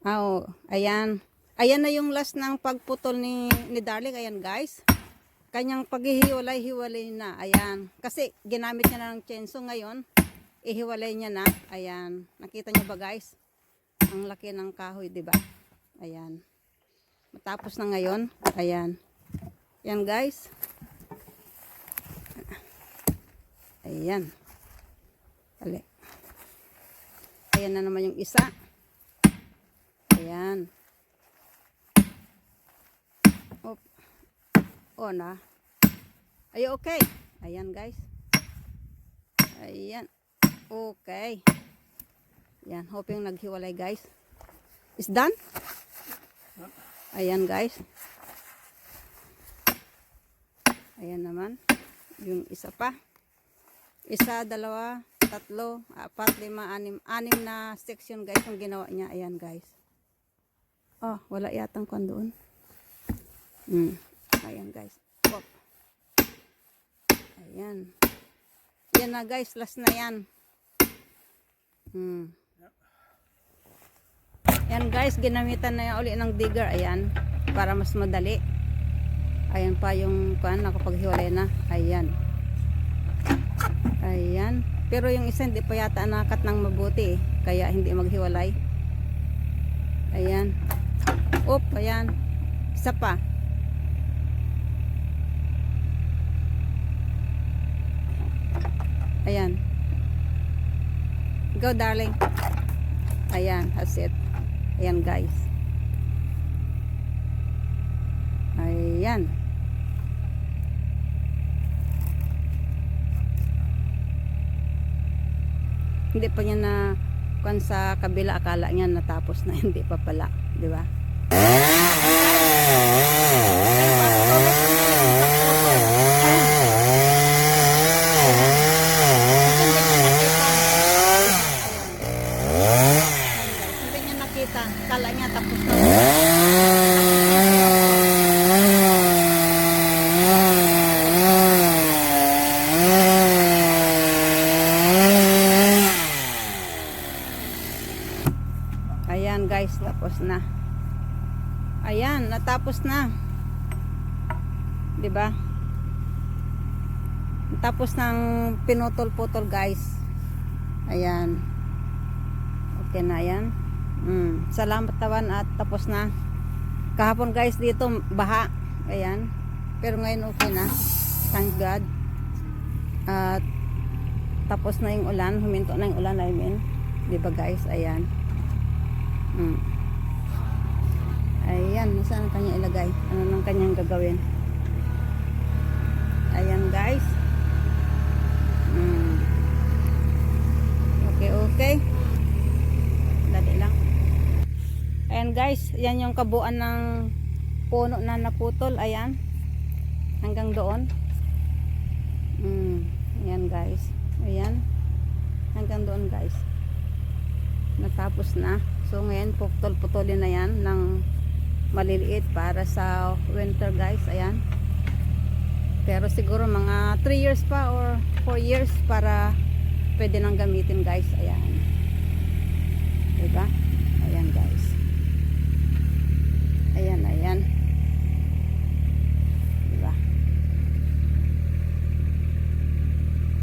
Oh, ayan. Ayan na yung last ng pagputol ni Darling. Ayan guys. Kanyang paghihiwalay-hiwalay na. Ayan. Kasi ginamit niya na ng chainsaw ngayon. Ihiwalay niya na. Ayan. Nakita niyo ba guys? Ang laki ng kahoy, di ba? Ayan. Matapos na ngayon. Ayan. Ayan guys. Ayan. Ali. Ayan na naman yung isa. Ayan. Oh. Oh na. Ay okay. Ayan guys. Ayan. Okay. Ayan. Hoping naghiwalay guys. Is done? Ayan guys. Ayan naman. Yung isa pa. Isa, dalawa, tatlo, apat, lima, anim. Anim na section guys yung ginawa niya. Ayan guys. Oh, wala yatang kwan doon. Ayan guys. Oh. Ayan. Yan na guys. Last na yan. Yan guys. Ginamitan na yan uli ng digger. Ayan. Para mas madali. Ayan pa yung kwan. Nakapaghiwalay na. Ayan. Ayan. Pero yung isa hindi pa yata nakat ng mabuti. Kaya hindi maghiwalay. Ayan. Op, ayan. Isa pa. Ayan. Go darling. Ayan, that's it. Ayan guys. Ayan. Hindi pa niya na kung sa kabila akala niya natapos na, hindi pa pala, di ba? Hindi niya nakita, akala niya tapos na. Ayan guys, tapos na. Ayan, natapos na. 'Di ba? Tapos ng pinutol-putol guys. Ayan. Okay na 'yan. Salamat tawan at tapos na. Kahapon guys dito baha. Ayan. Pero ngayon okay na. Thank God. At tapos na yung ulan, huminto na yung ulan, I mean. 'Di ba guys? Ayan. Ayan, saan kanya ilagay? Ano nang kanyang gagawin? Ayan guys. Okay. Dali lang. Ayan guys, yan yung kabuuan ng puno na naputol. Ayan. Hanggang doon. Ayan guys. Ayan. Hanggang doon guys. Natapos na. So ngayon putol-putulin na yan ng maliliit para sa winter guys. Ayan. Pero siguro mga 3 years pa or 4 years para pwede nang gamitin guys. Ayan. Diba? Ayan guys. Ayan.